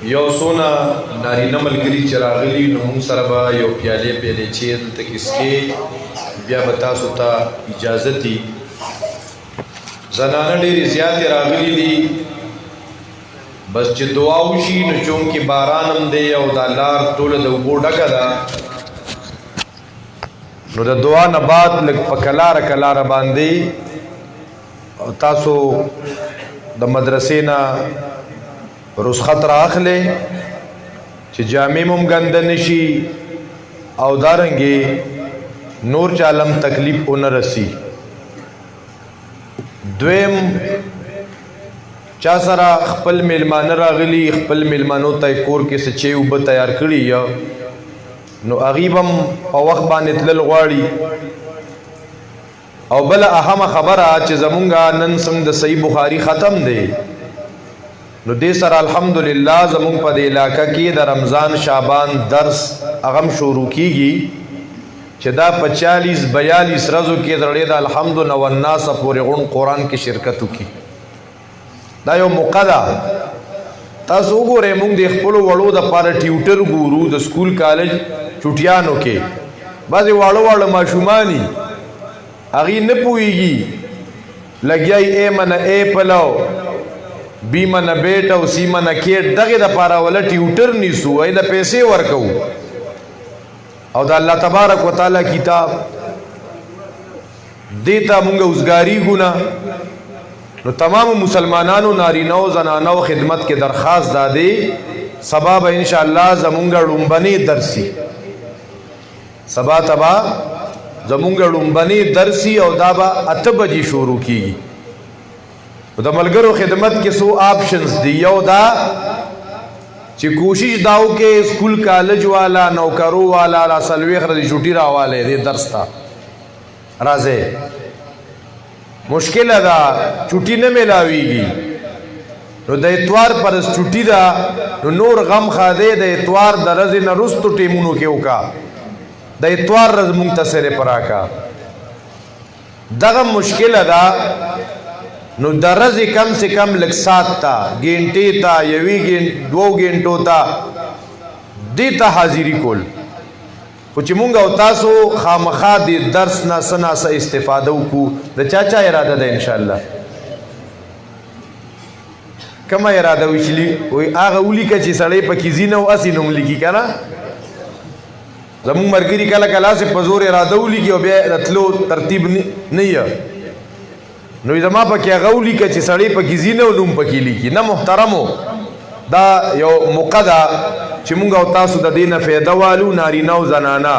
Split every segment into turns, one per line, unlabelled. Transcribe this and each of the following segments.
یو څونه نارینه ملګري چې راغلي نو موږ سره به یو پیالې چې دلته کې څښې بیا به تاسو ته اجازه دي. زنانه ډېرې زیاتې راغلي دي، بس چې دعا وشي نو چونکې باران هم دی او دا لار ټوله د اوبو ډکه ده نو د دعا نه بعد لږ په کلاره باندې تاسو د مدرسې نه رخصت راخلئ چې جامې هم ګنده نشي او دارنګې نور چالم تکلیف ونه رسی. دویم چا سره خپل میلمانه راغلي، خپل میلمانو ته کور کې څه چې اوبه تیار کړي نو هغوی به هم په وخت باندې تلل غواړي. او بله اهمه خبره چې زمونږ نن څنګه د صحیح بخاري ختم دی نو دې سره الحمدلله زمونږ په دې علاقه کې د رمضان شعبان درس هغه شروع کیږي چې دا په 40-42 ورځو کې درې د الحمد و الناس پورې غون قرآن کې شرکت وکړي. دا یو موقع ده. تاسو وګورئ موږ د خپلو وړو دپاره ټیوټر ګورو د سکول کالج چوټیانو کې بعضې واړه ماشومان دي هغوی نه پوهېږي لګیا یې اے منه اے پلو بی منه بیټ او سی منه کیټ دغې دپاره وله ټیوټر نیسو ای د پیسې ورکوو او د الله تبارک وتعالی کتاب دې ته مونږ اوزګاري ګونه نو تمام مسلمانانو نارینهو زنانو خدمت کې درخواست دادې سبا به انشاءالله زمونږ ړومبنې درسي سبا تبا زمونږ ړومبنې درسي او دا به 8 بجې شروع کیږي. د ملګرو خدمت کې څو آپشنز دي. یو دا چې کوشش داو کې سکول کالج والا نوکرو والا را سلويخ ردی چوټي راواله دې درس ته راځي. مشکل ده چوټي نه ملاويږي نو د اتوار پر چوټي دا نو نور غم خاده د اتوار د رز نه رستو ټیمونو کې وکا د اتوار رز منتصر پراکا دغه مشکل ده نو درز کم سے کم لگ سات تا گھنٹے تا یوی دو گھنٹو تا دیتا حاضری کول کچھ مونگا و تاسو خامخا دی درس نا سنا سا استفادو کو دا چاچا ارادہ دا انشاءاللہ کما ارادہ ویچلی وی آغا اولی کا چی سڑے پا کیزی نو اسی نم لگی کنا زمون مرگری کلا کلا سے پزور ارادہ اولی کی و بیا رتلو ترتیب نہیں ہے نو زما پکې هغه ولیکه چې سړی پکې ځینه نوم پکې لیکي. نه محترمو دا یو موقع ده چې مونږ او تاسو د دې نه فایده والو نارینه او زنانه.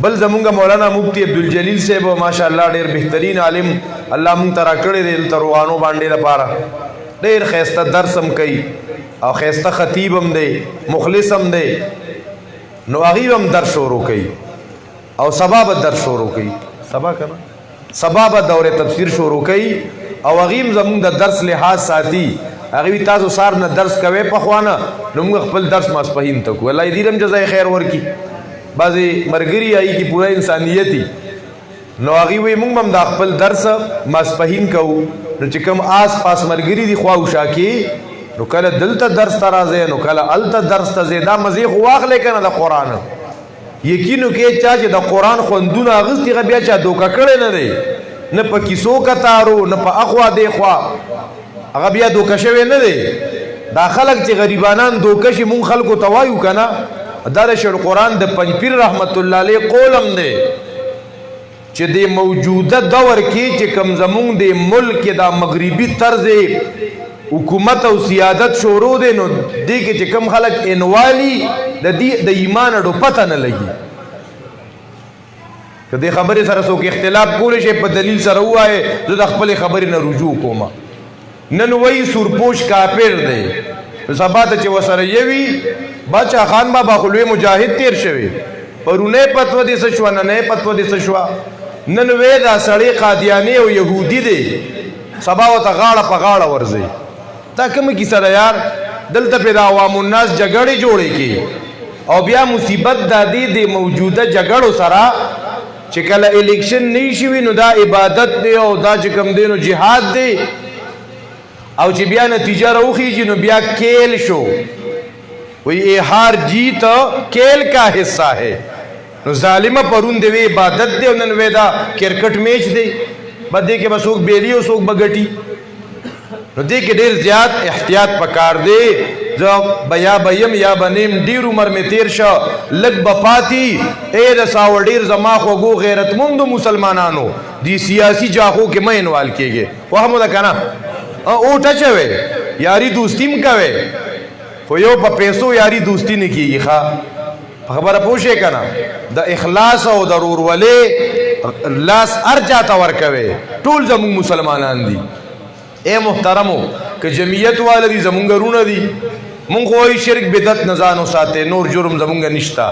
بل زمونږ مولانا مفتی عبدالجلیل صاحب ماشاءالله ډېر بهترین عالم الله مونږ ته راکړی دی دلته روحانو باندې لپاره ډېر ښایسته درس هم کوي او ښایسته خطیب هم دی مخلص هم دی نو هغوی هم درس شروع کوي او سبا به درس شروع کوي سبا که نه سبا به دور تفسیر شروع کوي او هغوی زمونږ د درس لحاظ ساتي. هغوی تاسو سار نه درس کوئ پخوانه نو موږ خپل درس ماسپهین ته کوو. الله یې دې هم جزای خیر ورکړي. بعضې ملګري هغوی کې پوره انسانیت وي نو هغوی وایي موږ هم دا خپل درس ماسپهین کوو نو چې کوم آس پاس ملګري دي خواوشا کې نو کله دلته درس ته راځئ نو کله هلته درس ته ځئ. دا مزې خو واخلئ که نه د قرآن یقینو کې چا چې د قرآن خوندونه اغوستي هغه بیا چا دوکه کړی نه دی نه په کیسو کتارو نه په اخوا دی خوا هغه بیا دوکه شوی نه دی. دا خلک چې غریبانان دوکه شي مونږ خلکو ته وایو که نه دا د شیخ القرآن د پنجپیر رحمت الله علیه قول هم دی چې د موجوده دور کې چې کم زمونږ د ملک دا مغربي طرز حکومت او سیادت شروع دی نو دې کې چې کم خلک انوالي د ایمان اډو پته نه لګي. که دې خبرې سره څوک اختلاف کولی شي په دلیل سره ووایې زه د خپلې خبرې نه رجوع کوم. نن وایي سورپوش کافر دی سبا ته چې ورسره یوي باچا خان بابا خو لوی مجاهد تیر شوی پرونی پتوه دې څه شوه ننی پتوه دې څه شوه نن وی دا سړی قادیاني او یهودي دی سبا ورته غاړه په غاړه ورځئ. دا کومه کیسه ده یار؟ دلته پې د عوام الناس جګړې جوړې کې او بیا مصیبت دا دی د موجوده جګړو سره چې کله الیکشن نه شي نو دا عبادت دی او دا چې کوم دی نو جهاد دی او چې بیا نتیجه راوخیږي نو بیا کیل شو वही ए हार जीत खेल का हिस्सा है। नो जालिमा परून देवे इबादत दे उन्हनि वेदा क्रिकेट मैच दे बदे के बसोक बेली और सोक बगटी नो दे के ढेर ज्याद एहतियात पकार दे जब बया बयम या बनेम डीर उमर में तेर शाह लग बपाती ए रसाव डेर जमा खो गैरत मुंद मुसलमानानो दी सियासी जाहो के मैं इनवाल किए गए वह मुदा कहना ओ टच है यारी दोस्ती में कवे को यो पैसो यारी दोस्ती नहीं की खा खबर पूछे कना द इखलास और दरूर वाले लास अर्जा तवर कवे टूल जमू मुसलमानान दी ए मुहतरमो कि जमीयत वाले दी जमुंगा रूना दी मुंग कोई शिरक बिदत नजानो साथे नूर जुर्म जमुंगा निश्ता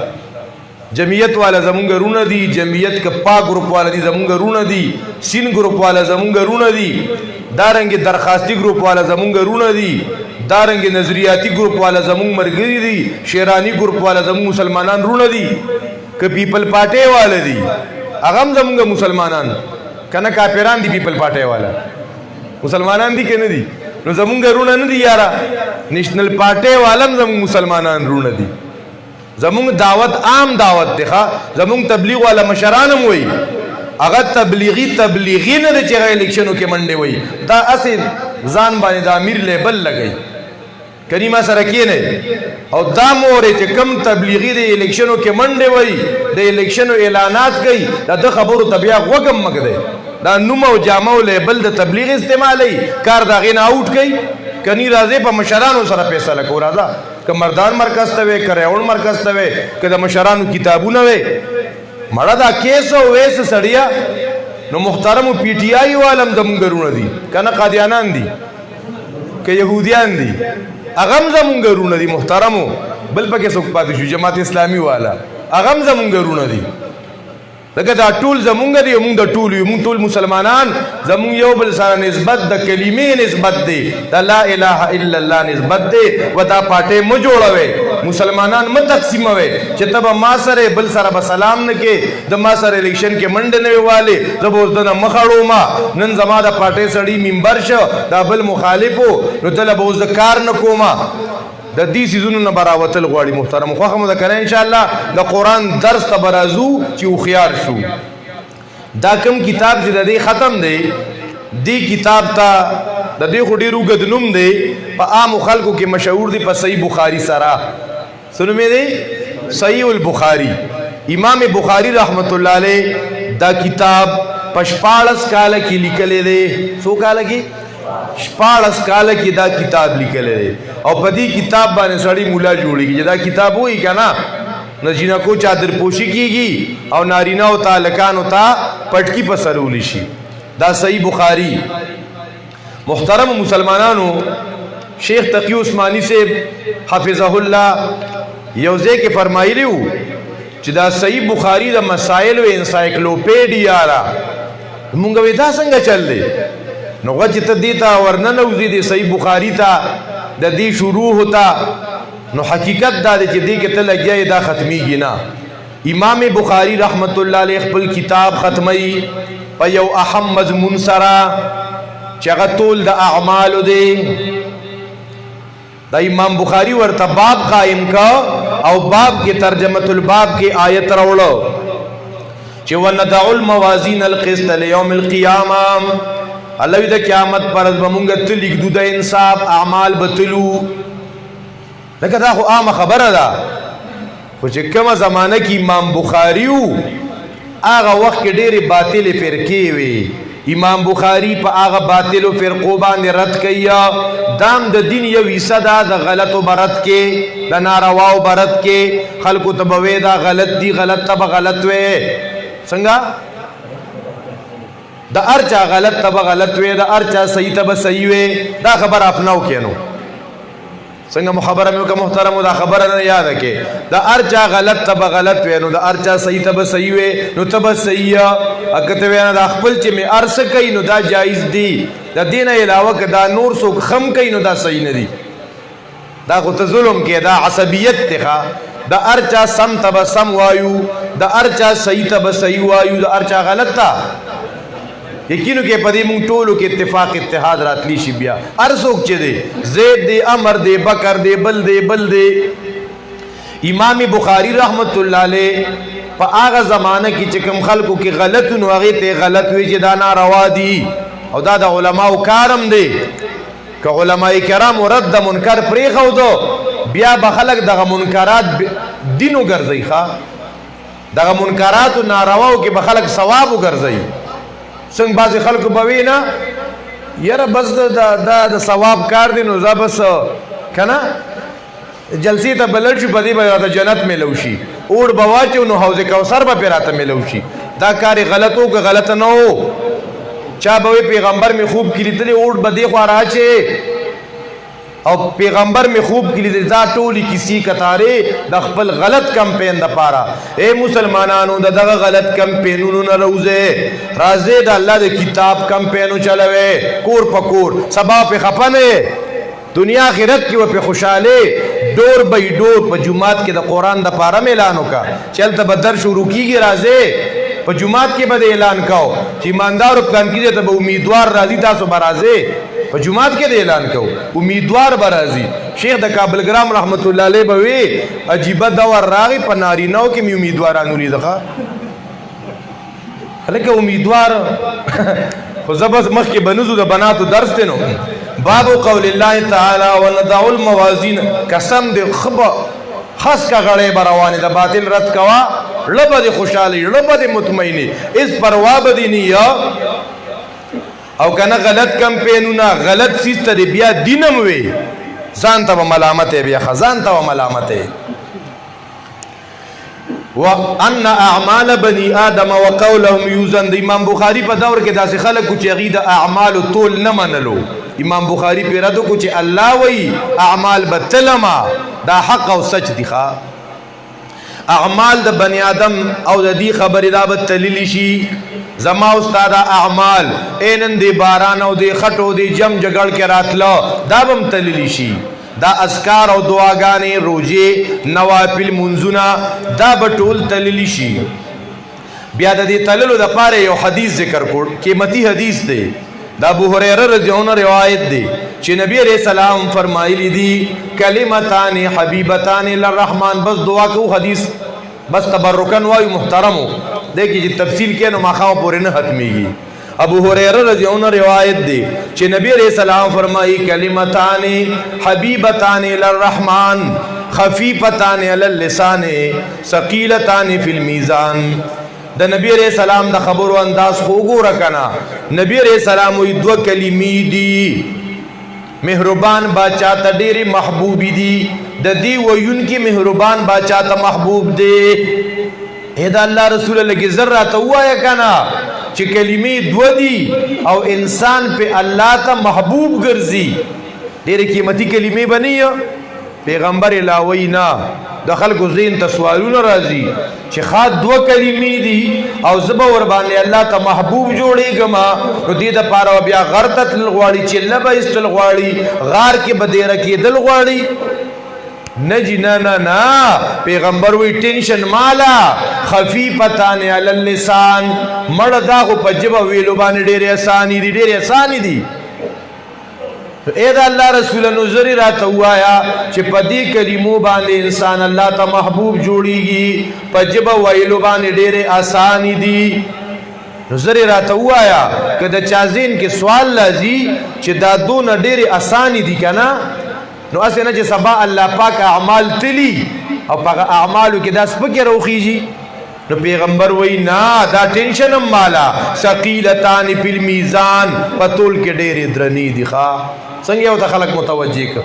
जमीयत वाला जमुंगा रूना दी जमीयत का पा ग्रुप वाला दी जमुंगा रूना दी सिन ग्रुप वाला जमुंगा रूना दी दारंगे दरखास्ती ग्रुप वाला जमुंगा रूना दी दारंगे नजरियाती ग्रुप वाला जमुंग मरगरी दी शेरानी ग्रुप वाला जमुंग मुसलमानान रूना दी कि पीपल पार्टी वाले दी अगम जमुंगा मुसलमानान कना काफिरान दी पीपल पार्टी वाला मुसलमानान दी के दी नो जमुंगा रूना न दी यारा नेशनल पार्टी वालम जमुंग मुसलमानान रूना दी जमुंग दावत आम दावत देखा जमुंग तबलीग वाला मशरानम वही अगर तबलीगी न दे चेगा इलेक्शनों के मंडे वही दा असे जान बाने दा अमीर लेबल लगई करीमा सरकिए ने और दा मोरे चे कम तबलीगी दे इलेक्शनों के मंडे वही दे इलेक्शनों ऐलानात गई दा खबर तबिया वगम मग दे दा नुमो जामो लेबल द तबलीग इस्तेमाल है कार दागे ना आउट गई कनी राजे पर मशरानो सारा पैसा लको राजा क मर्दान मरकज तवे करेउन मरकज तवे क मशरानो किताबू नवे मड़ा दा केसो वेस सड़िया नो मुख्तरम पीटीआई वालम जमुंगरू दी कना कादियानान दी के यहूदियान दी अगम जमुंगरू दी मुख्तरमो बल पके सुख पाती जमात इस्लामी वाला अगम जमुंगरू दी लगा दा टूल जमुंगा दी मुंग दा टूल मुंग टूल मुसलमानान जमुंग यो बल सारा निस्बत द कलीमे निस्बत दे दा ला इलाहा इल्लल्लाह निस्बत दे वदा पाटे मुजोड़वे मुसलमानान मत तकसीमवे चतब मासरे बल सारा बसलाम न के द मासरे इलेक्शन के मंडने वाले जब उस दिन मखड़ो मा नन जमा दा पाटे सड़ी मिंबर श दा बल मुखालिफो नो तलब उस कार न कोमा द दी सीजन न बरावतल गवाड़ी मुहतरम ख्वाखम द करें इंशाअल्लाह द कुरान दर्स तबराजू ची उखियार शू दा कम किताब से दे खत्म दे दी किताब ता द दे खुडीरू गदनुम दे पा आम खल्को के मशहूर दी पर सही बुखारी सरा सुन में दे सही उल बुखारी इमाम बुखारी रहमतुल्लाह अलैह दा किताब पशपाड़स काल की लिखले दे सो काल की पाड़स काल की दा किताब लिखले और पदी किताब बाने सड़ी मुला जोड़ी की जदा किताब हुई क्या ना नजीना को चादर पोशी कीगी और नारीना होता लकान होता पटकी पसर उलिशी दा सही बुखारी मुहतरम मुसलमानानो शेख तकी उस्मानी से हाफिज़हुल्लाह यौजे के फरमाई रहू जिदा सही बुखारी दा मसाइल व इंसाइक्लोपीडिया रा मुंगा वेदा संग चल दे नोगा चित दीता वरना नौजी दे सही बुखारी था दी शुरू होता नो हकीकत दा दे दी के तल गया दा खत्मी गिना इमाम बुखारी रहमतुल्लाह अलैह खपल किताब खत्मई पयो अहम मजमून सरा चगतुल द अमाल दे दा इमाम बुखारी वर्ता बाब कायम का और बाब के तर्जमतुल बाब के आयत रवड़ो चिवनदाउल मवाजीन अल क़िस्त लियौमिल क़ियामा अल्लाह द क़यामत पर बमुंगा लिख दूदा इंसाफ अमाल बतलू लगा दा आम खबर दा कुछ कम ज़माना की इमाम बुखारी आगा वक्त के डेरे बातिल फ़िरके वे इमाम बुखारी पर आगा बातिल फ़िरक़ों बाने रद किया दाम द दिन ये विसा दा गलत बरत के द नारवाओ बरत के खल्को तबवे दा गलत दी गलत तब गलत वे संगा द अर्चा गलत तब गलत वे द अर्चा सही तब सही वे दा खबर अपनाओ के नो संग मुखबर में का मुहतरम दा खबर न याद के द अर्चा गलत तब गलत वे नो द अर्चा सही तब सही वे नो तब सही अकते वे दा खपल चे में अर्स कई नो दा जायज दी द दिन अलावा के दा नूर सो खम कई नो दा सही न दी दा को जुल्म के दा असबियत तिखा द अर्चा सम तब सम वायु द अर्चा सही तब सही वायु द अर्चा गलत था यकीन के पदी मुंग टोलो के इत्तेफाक इत्तेहाद रातली शिबिया अरसोक चे दे जेद दे अमर दे बकर दे बल दे امام بخاری رحمت الله علیه په هغه زمانه کې چې کوم خلکو کې غلط نو هغه ته غلط وی چې دا ناروا دي او دا د علماو کارم دی که علماء کرام رد منکر پرې خو دو بیا به خلک دغه منکرات دینو ګرځي ښا دغه منکرات او نارواو کې به خلک ثواب وګرځي څنګه بعض خلکو به وینا یاره بس د ثواب کار دی نو زه بس کنه جلسی ته بلل شي بدی به د جنت ملو شي اور بواچو نو حوض کوثر به پیراته ملو شي دا کار غلطو که غلط نه هو چا به پیغمبر می خوب کلیدلی اور بدی خو راچه او پیغمبر می خوب کلیدلی دا ټولی کسی کتاره د خپل غلط کمپین د پاره اے مسلمانانو دغه غلط کمپینونو نه روزه راځي د الله د کتاب کمپینو چلوي کور پکور سبا په خپنه دنیا آخرت کی و په خوشاله ډور بای ډور په جمعات کې د قران د پاره اعلان وکا چلته بدر شروع کیږي راځي په جمعات کې به اعلان کاو چې ایماندار پلان کیږي ته به امیدوار راځي تاسو برازه په جمعات کې اعلان کاو امیدوار برازي شیخ د کابل ګرام رحمت الله علیه به وی عجیب دور راغی په ناریناو کې می امیدوارانو لیدغه هلکه امیدوار خو زبس مخ کې بنوزو د بناتو درس دینو باب قول الله تعالی ونضع الموازین قسم دې خب خاص کا غړې بروانه د باطل رد کوا لبه دې خوشاله لبه دې مطمئنه اس پروا بدی نه او کنه غلط کمپینونه غلط سیسته بیا دینم وي ځان ته ملامت بیا خزان ته ملامت وان اعمال بني ادم وقولهم يوزن د امام بخاری په دور کې داسې خلک چې عقیده اعمال طول نه منلو امام بخاری پیرا دو کو چې الله وی اعمال بتلما دا حق او سچ دي ښا اعمال د بنی آدم او د دې خبره دا بتللی شي زما استاد اعمال اینن دی باران او دی خټو دی جم جګړ کې راتلو دا بم تللی شي دا اذکار او دعاګانې روزه نوافل منځونه دا بټول تللی شي بیا د دې تللو د پاره یو حدیث ذکر کړ قیمتي حدیث دی دا ابو هريره رضی الله عنه روایت دی چې نبی علیہ السلام فرمایلی دي کلمتان حبیبتان للرحمن بس دعا کو حدیث بس تبرکن وای محترمو دیکھیے چې تفصیل کې نو ماخاو پورې نه ختميږي ابو هريره رضی الله عنه روایت دی چې نبی علیہ السلام فرمایي کلمتان حبیبتان للرحمن خفیفتان علی اللسان ثقیلتان فی المیزان د نبی علیہ السلام د خبرو انداز خو ګوره کنا نبی علیہ السلام وی دو کلمې دي مهربان باچا ته ډېری محبوب دي د دې وینکی مهربان باچا ته محبوب دي اې دا الله رسول الله کی ذره ته وایا کنا چې کلمې دو دي او انسان په الله ته محبوب ګرځي ډېری قیمتي کلمې بنئ پیغمبر الهوینا د خلکو زین ته سوالونه راځي چې خاط دو کلمې دي او زبا ور باندې الله ته محبوب جوړېږم نو دې د پاره بیا غرتت غواړي چې لبه استل غواړي غار کې بدیره کې دل غواړي نجی نه پیغمبر وی ټینشن مالا خفیفتان علی اللسان مړه دا خو په جبه ویلو باندې ډېرې اساني دي اے دا اللہ رسول نظری راتا ہوایا چھ پدی کلمو باندے انسان اللہ تا محبوب جوڑی گی پجبا ویلو باندے ڈیرے آسانی دی نظری راتا ہوایا کہ دا چازین کے سوال لازی چھ دا دون ڈیرے آسانی دی کنا نو اسے نا چھ سبا اللہ پاک اعمال تلی او پاک اعمالو کے دا سپکی روخی جی نو پیغمبر وی نا دا ٹینشنم مالا ثقیلتان فی المیزان پتول کے ڈیرے درنی دی خواہ څنګه یو ته خلک متوجه ک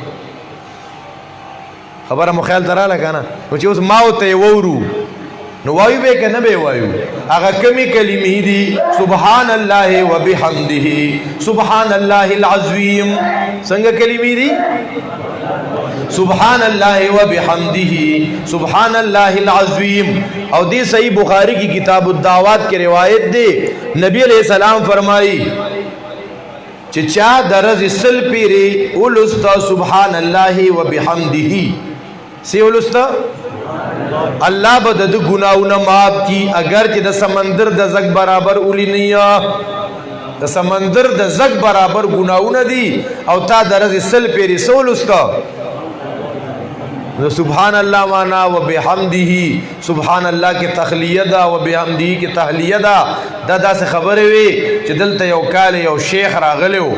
خبره مو خیال دراله کنه نو چې اوس ماو ته وورو نو وایو به کنه به وایو هغه کمی کلمې دي سبحان الله وبحمده سبحان الله العظیم څنګه کلمې دي سبحان الله وبحمده سبحان الله العظیم او دې صحیح بخاری کی کتاب الدعوات کی روایت دی نبی علیہ السلام فرمائی چې چا درز سل پیری اولستا سبحان الله وبحمده سی اولستا الله به د ګناونه معاف کی اگر چې د سمندر د زګ برابر اولی نه د سمندر د زګ برابر ګناونه دي او تا درز سل پیری سولستا سبحان اللہ مانا و بحمدہ سبحان اللہ کی تخلیہ دا و بحمدہ کی تحلیہ دا سے خبر وی چې دلته یو کال یو شیخ راغلیو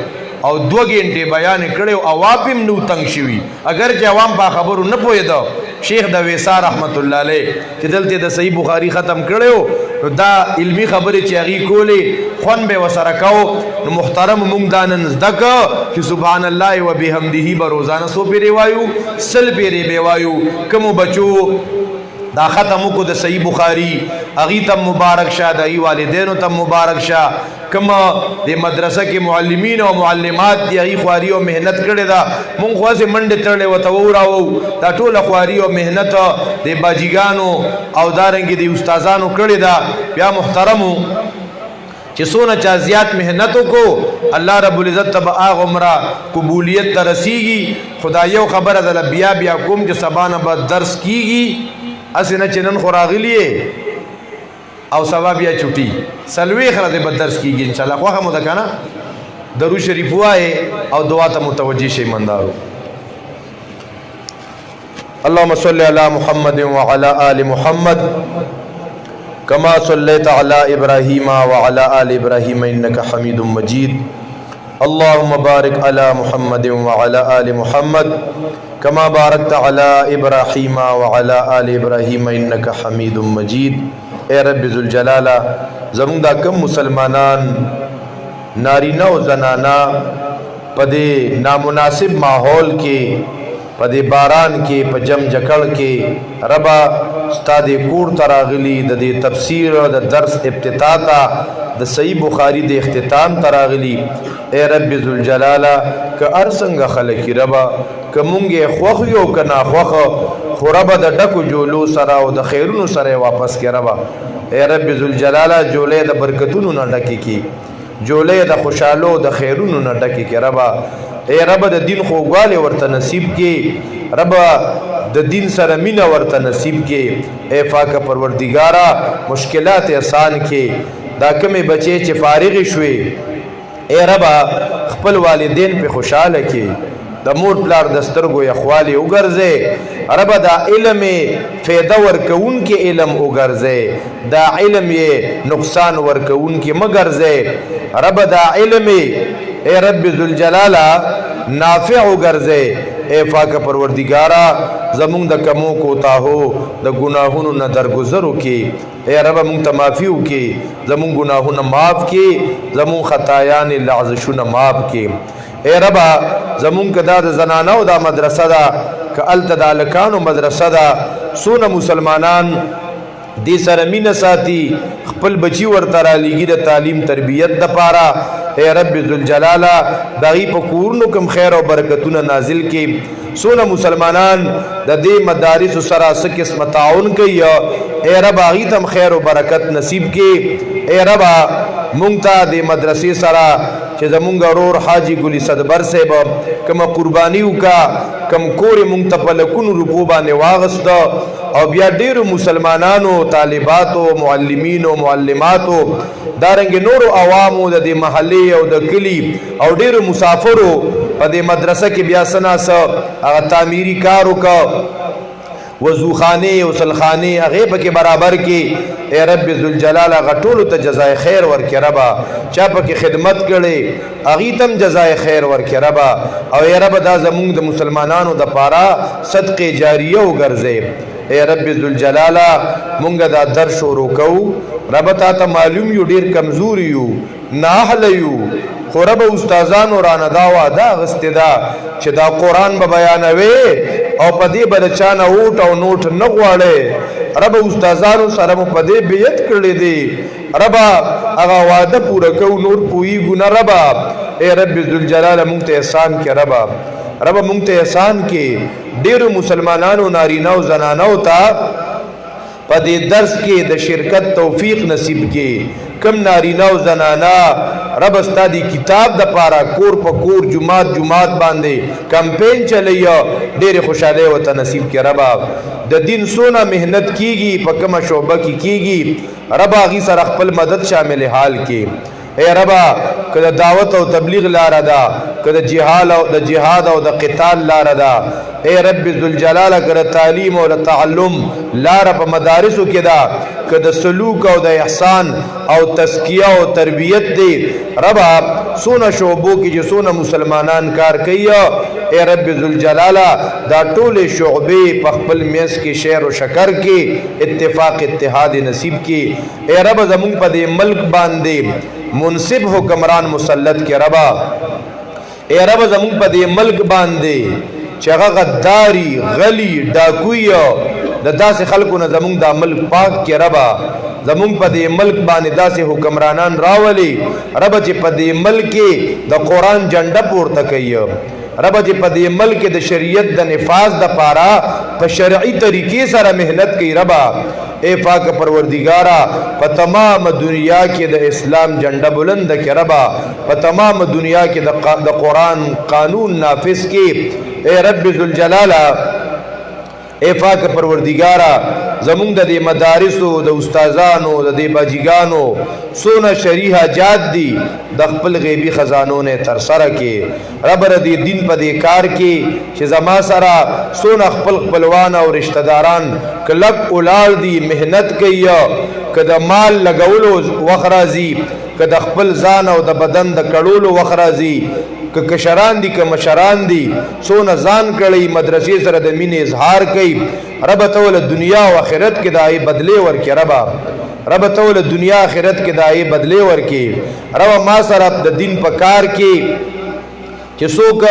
او 2 غنټه بیان کړو عوام نو تنگ شوی اگر چې عوام په خبرو نه پوهیدو شیخ د ویسا رحمت الله علیه چې دلته د صحیح بخاری ختم کړو دا علمی خبره چې هغه کولې خون به وسره کاو نو محترم مونږ دانن زدک چې سبحان الله و بحمده به روزانه سو پیری وایو سل پیری به وایو کوم بچو دا ختم کو د صحیح بخاری اغي تم مبارک شه د ای والدینو تم مبارک شه کما د مدرسه کې معلمین او معلمات دی ای خواري او مهنت کړي دا مونږ خواسه منډه تړلې وته وراو دا ټول خواري او مهنت د باجیګانو او دارنګي د استادانو کړي دا بیا محترمو چې سونه چا زیات مهنتو کو الله رب العزت تبع عمره قبولیت ترسیږي خدایو خبره ده بیا بیا کوم چې سبانه به درس کیږي اسنه چنن خوراغلیه او سبا بیا چټي سلوي خره به درس کیږي ان شاء الله خو هم ده کنه درو شریف وای او دعا ته متوجي شي مندارو اللهم صل على محمد وعلى آل محمد كما صليت على إبراهيم وعلى آل إبراهيم إنك حميد مجيد اللهم بارك على محمد وعلى آل محمد كما باركت على إبراهيم وعلى آل إبراهيم إنك حميد مجيد اے رب ذوالجلالہ زمون دا کم مسلمانان نارینا و زنانا پدے نامناسب ماحول کے پدے باران کے پجم جکڑ کے ربا استاد کور تراغلی د دې تفسیر د درس ابتداء تا د صحیح بخاری د اختتام تراغلی اے رب ذوالجلالہ ک ارسنګ خلق ربا ک مونږه خوخ یو کنا خوخ خو ربا د ډکو جولو سره او د خیرونو سره واپس کې ربا اے رب ذوالجلالہ جولې د برکتونو نه ډکی کی جولې د خوشالو د خیرونو نه ډکی کی ربا اے رب د دین خوګواله ورته نصیب کې ربا د دین سره مینا ورته نصیب کې اے پاک پروردگارا مشکلات آسان کې دا کمه بچي چې فارغ شوي اے ربا خپل والدین په خوشاله کې د مور پلار دسترګو یخوالی وګرځي ربا دا علم فایده ورکون کې علم وګرځي دا علم یې نقصان ورکون کې مګرځي ربا دا علم اے رب ذوالجلالہ نافع وګرځي اے پاک پروردگارا زمون د کمو کوتا هو د گناهونو نه درگذرو کې اے رب مونږ ته معافي وکي زمون گناهونه معاف کې زمون خطایان لعزشونه معاف کې اے رب زمون کدا د زنانو دا مدرسه دا ک التدالکانو مدرسه دا سونه مسلمانان دې سره مینه ساتي خپل بچي ورته را لګي د تعلیم تربیت د پاره اے رب ذوالجلالہ دغی په کورونو کوم خیر او برکتونه نازل کې سونه مسلمانان د دې مدارس سره س قسم تعاون کوي اے رب هغه تم خیر او برکت نصیب کې اے رب مونږ ته د مدرسې سره چې زمونږ ورور حاجی ګلی صدبر صاحب کوم قربانی وکا کم کور مونږ ته په لکونو روپو باندې واغست او بیا ډیرو مسلمانانو طالباتو معلمینو معلماتو دارنګ نور عوامو د دې محلي او د کلی او ډیرو مسافرو په دې مدرسه کې بیا سناس هغه تعمیری کار وکا وضوخانه او سلخانه هغه پکې برابر کې اے رب ذوالجلالہ غټولو ته جزای خیر ورکړه ربا چا پکې خدمت کړي اغه تم جزای خیر ورکړه ربا او اے رب دا زمونږ د مسلمانانو د پاره صدقه جاریه وګرځي اے رب ذوالجلالہ مونږ دا درس شروع کوو رب ته معلوم یو ډیر کمزوري یو ناهل یو خو رب استادانو رانه دا واده غستدا چې دا قران به بیانوي او پدې بلچانه اوټ او نوټ نه غواړي رب استادانو سره مو پدې بیعت کړې دي رب هغه وعده پوره کو نور پوي ګنا رب اے رب ذوالجلال مونږ ته احسان کې رب مونږ ته احسان کې ډیرو مسلمانانو نارینه او زنانو ته پدې درس کې د شرکت توفیق نصیب کې کم نارینه او زنانا رب استادی کتاب د پارا کور په کور جمعات باندې کمپین چلیا ډېر خوشاله وته نصیب کې رب د دین سونا مهنت کیږي په کومه شوبه کې کیږي رب هغه سره خپل مدد شامل حال کې اے رب کله دعوت او تبلیغ لار ادا کله جهاد او د قتال لار ادا اے رب ذوالجلال اگر تعلیم او تعلم لار په مدارسو کې دا که د سلوک او د احسان او تزکیه او تربیت دی ربا سونه شعبو کې چې سونه مسلمانان کار کوي اے رب ذوالجلال دا ټول شعبې په خپل میس کې شعر او شکر کې اتفاق اتحاد نصیب کې اے رب زمون په دې ملک باندې منصب حکمران مسلط کې ربا اے رب زمون په دې ملک باندې چې هغه غداری غلی ډاکوی د داسې خلکو نه زمونږ دا ملک پاک کې ربا زمونږ په دې ملک باندې داسې حکمرانان راولي رب چې په دې ملک کې د قرآن جنډه پورته کوي رب چې په دې ملک د شریعت د نفاذ د پاره په شرعي طریقې سره مهنت کوي ربا اے پاک پروردگارا په تمام دنیا کې د اسلام جنډه بلند کې ربا په تمام دنیا کې د قرآن قانون نافذ کې اے رب ذوالجلال اے پاک پروردگارا زمونږ د دې مدارسو د استادانو د دې باجیګانو سونه شریح حاجات دي د خپل غیبی خزانو نه تر سره کې رب ر دې دین په دې کار کې چې زما سره سونه خپل خپلوان او رشتہ داران کلک اولاد دي مهنت کوي کده مال لګولو وخرازي کده خپل ځان او د بدن د کړولو وخرازي که کشران دي که مشران دي سونه ځان کړي مدرسې سره د مینې اظهار کوي رب تول دنیا او آخرت کې دای بدله ورکي رب تول دنیا آخرت کې دای بدله ورکي رب ما سره د دین په کار کې چې څوک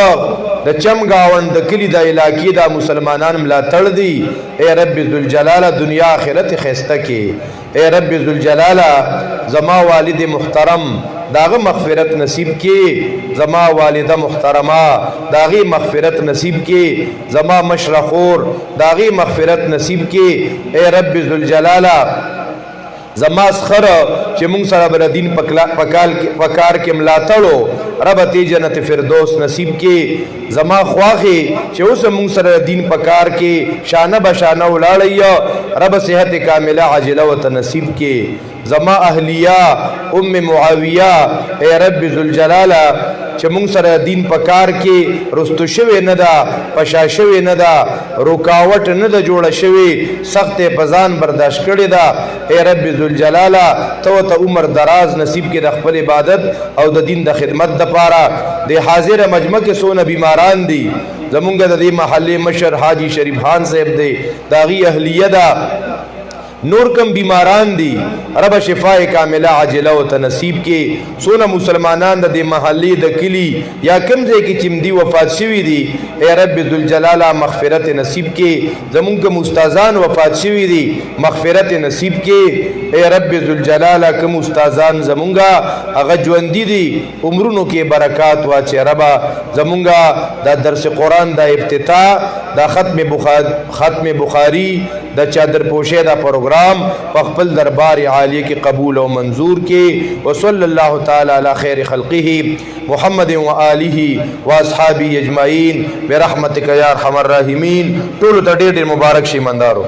د چمګاوند د کلی د علاقې د مسلمانان ملا تړ دي اے رب ذوالجلال دنیا آخرت خسته کې اے رب ذوالجلال زما والد محترم داغه مغفرت نصیب کې زما والده محترمه داغه مغفرت نصیب کې زما مشرخور داغه مغفرت نصیب کې اے رب ذوالجلال زما سخر چې مونږ سره بر دین پکار کې ملاتړو رب ته جنت فردوس نصیب کې زما خواخي چې اوس مونږ سره دین پکار کې شانه بشانه ولاړی رب صحت کامله عاجله و نصیب کې زما اهلیه ام معاویه اے رب ذوالجلال چې مونږ سره دین پکار کې رستو شوی نه دا پشا شوی نه دا رکاوټ نه دا جوړه شوی سخت پزان برداشت کړی دا اے رب ذوالجلال ته عمر دراز نصیب کې د خپل عبادت او د دین د خدمت د پاره د حاضر مجمع کې سونه بیماران دي زمونږ د دې محلي مشر حاجی شریف خان صاحب دی داغي اهلیه دا نور کم بیماران دی رب شفاء کامله عاجله او نصیب کې سونه مسلمانان د محلي د کلی یا کم ځای کې چمدی وفات شوی دی اے رب ذوالجلال مغفرت نصیب کې زمونږ استادان وفات شوی دی مغفرت نصیب کې اے رب ذوالجلال کوم استادان زمونږ هغه ژوند دي عمرونو کې برکات واچي ربا زمونږ د درس قرآن د افتتاح د ختم بخاری د چادر پوشه دا پروگرام په خپل دربار عالی کې قبول او منظور کې وصلی الله تعالی علی خیر خلقه محمد و آله و اصحابہ اجمعین برحمتک یا ارحم الراحمین ټول ته ډېر مبارک شي مندارو